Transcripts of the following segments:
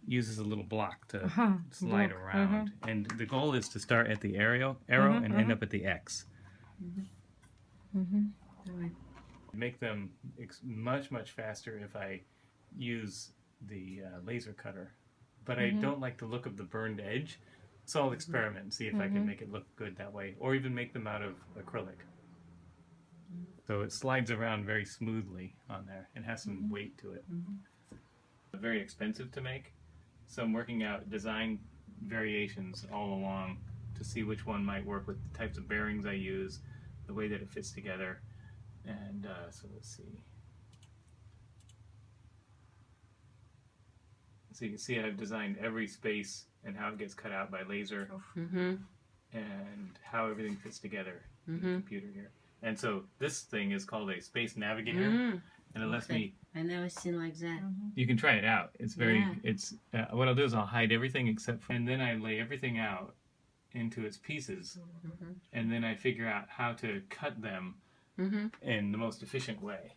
uses a little block to slide around. And the goal is to start at the arrow and end up at the X. Make them much, much faster if I use the laser cutter. But I don't like the look of the burned edge, so I'll experiment and see if I can make it look good that way, or even make them out of acrylic. So it slides around very smoothly on there and has some weight to it. Very expensive to make, so I'm working out design variations all along to see which one might work with the types of bearings I use, the way that it fits together. And so let's see. So you can see I've designed every space and how it gets cut out by laser, and how everything fits together in the computer here. And so this thing is called a space navigator, and it lets me. I never seen like that. You can try it out. It's very. It's what I'll do is I'll hide everything except for, and then I lay everything out into its pieces, and then I figure out how to cut them in the most efficient way.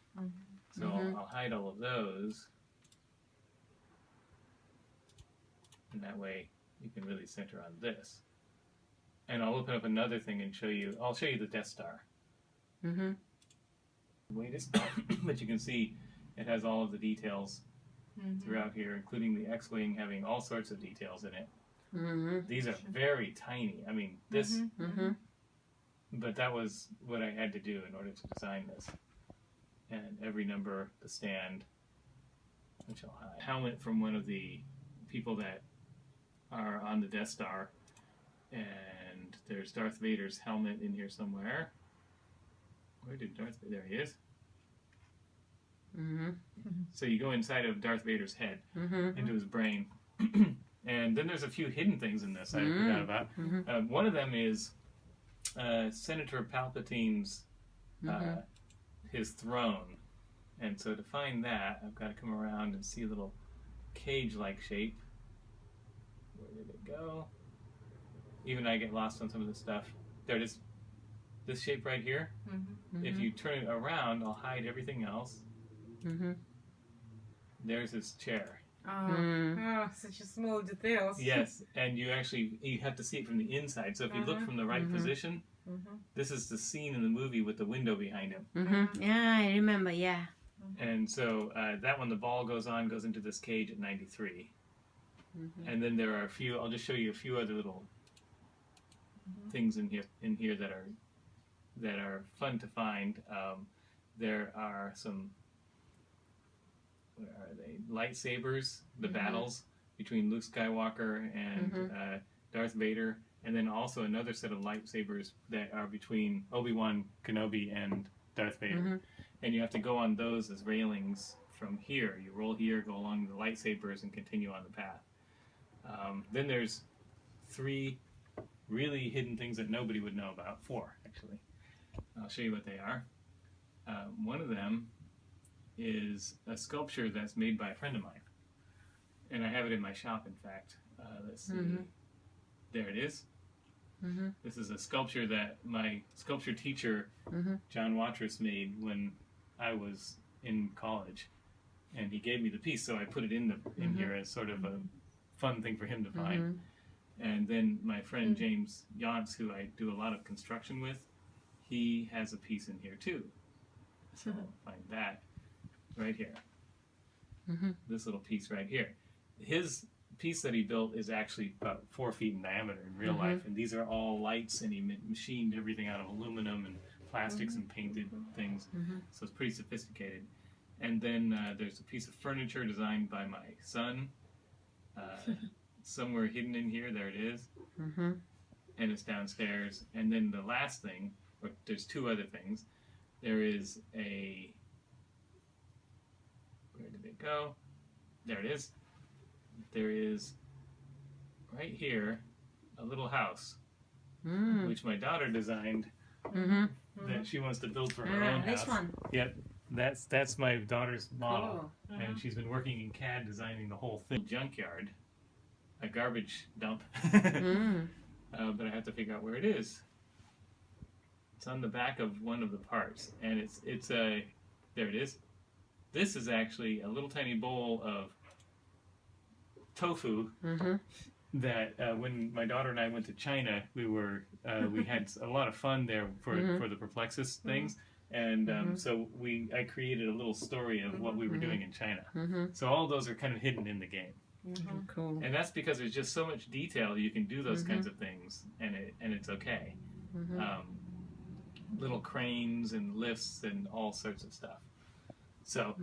So I'll hide all of those. And that way you can really center on this. And I'll open up another thing and show you, I'll show you the Death Star. Wait, but you can see it has all of the details throughout here, including the X-Wing having all sorts of details in it. These are very tiny. I mean, this, but that was what I had to do in order to design this. And every number, the stand, which I'll hide. Helmet from one of the people that are on the Death Star, and there's Darth Vader's helmet in here somewhere. Where did Darth Vader? There he is. So you go inside of Darth Vader's head, into his brain, and then there's a few hidden things in this I forgot about. One of them is Senator Palpatine's his throne, and so to find that, I've got to come around and see a little cage-like shape. Where did it go? Even I get lost on some of this stuff. There it is. This shape right here. If you turn it around, I'll hide everything else. There's his chair. Such a small details. Yes, and you have to see it from the inside. So if you look from the right position, this is the scene in the movie with the window behind him. Yeah, I remember, yeah. And so that one, the ball goes into this cage at 93. And then there are a few, I'll just show you a few other little things in here that are fun to find. There are some, where are they? Lightsabers, the battles between Luke Skywalker and Darth Vader, and then also another set of lightsabers that are between Obi-Wan Kenobi and Darth Vader. And you have to go on those as railings from here. You roll here, go along the lightsabers, and continue on the path. Then there's 3 really hidden things that nobody would know about. 4, actually. I'll show you what they are. One of them is a sculpture that's made by a friend of mine. And I have it in my shop, in fact. Let's see. There it is. This is a sculpture that my sculpture teacher, John Watrous, made when I was in college. And he gave me the piece, so I put it in here as sort of a fun thing for him to find. And then my friend James Yance, who I do a lot of construction with, he has a piece in here too. So I'll find that right here. This little piece right here. His piece that he built is actually about 4 feet in diameter in real life, and these are all lights, and he machined everything out of aluminum and plastics and painted things, so it's pretty sophisticated. And then there's a piece of furniture designed by my son, somewhere hidden in here. There it is, and it's downstairs. And then the last thing, or there's 2 other things. There is a, where did it go? There it is. There is, right here, a little house, which my daughter designed, that she wants to build for her own house. This one. Yep, that's my daughter's model, and she's been working in CAD designing the whole thing. Junkyard, a garbage dump, but I have to figure out where it is. It's on the back of one of the parts, and it's a, there it is. This is actually a little tiny bowl of tofu that when my daughter and I went to China, we had a lot of fun there for the Perplexus things. And so I created a little story of what we were doing in China. So all those are kind of hidden in the game. Cool. And that's because there's just so much detail you can do those kinds of things, and it's okay. Little cranes and lifts and all sorts of stuff. So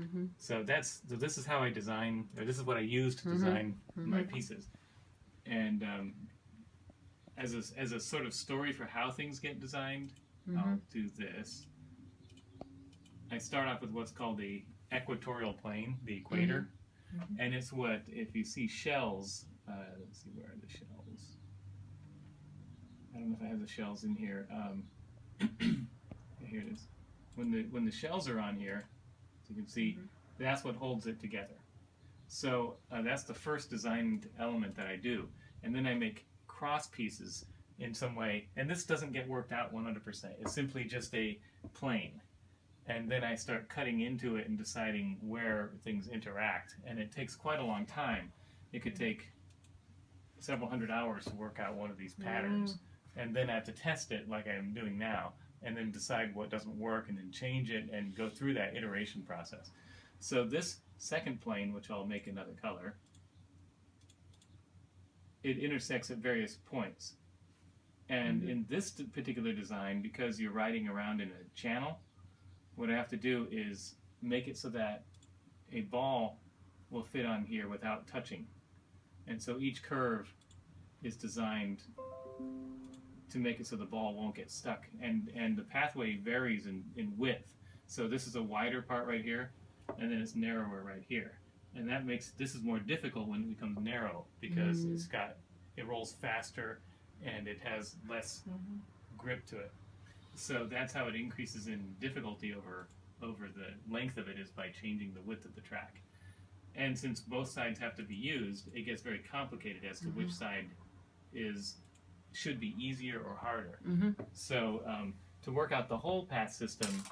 this is how I design, or this is what I use to design my pieces. And as a sort of story for how things get designed, I'll do this. I start off with what's called the equatorial plane, the equator. And it's what, if you see shells, let's see, where are the shells? I don't know if I have the shells in here. Here it is. When the shells are on here, as you can see, that's what holds it together. So that's the first designed element that I do. And then I make cross pieces in some way. And this doesn't get worked out 100%. It's simply just a plane. And then I start cutting into it and deciding where things interact. And it takes quite a long time. It could take several hundred hours to work out one of these patterns. And then I have to test it like I'm doing now, and then decide what doesn't work, and then change it and go through that iteration process. So this second plane, which I'll make another color, it intersects at various points. And in this particular design, because you're riding around in a channel, what I have to do is make it so that a ball will fit on here without touching. And so each curve is designed to make it so the ball won't get stuck. And the pathway varies in width. So this is a wider part right here, and then it's narrower right here. And that makes, this is more difficult when it becomes narrow, because it rolls faster and it has less grip to it. So that's how it increases in difficulty over the length of it, is by changing the width of the track. And since both sides have to be used, it gets very complicated as to which side should be easier or harder. So to work out the whole path system,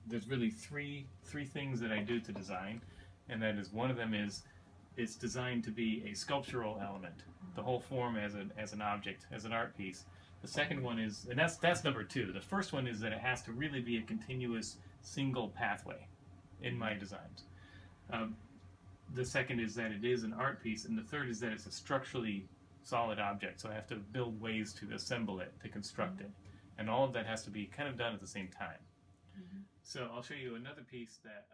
there's really three things that I do to design, and that is, one of them is it's designed to be a sculptural element, the whole form as an object, as an art piece. The second one is, and that's number two. The first one is that it has to really be a continuous single pathway in my designs. The second is that it is an art piece, and the third is that it's a structurally solid object, so I have to build ways to assemble it, to construct it. And all of that has to be kind of done at the same time. So I'll show you another piece that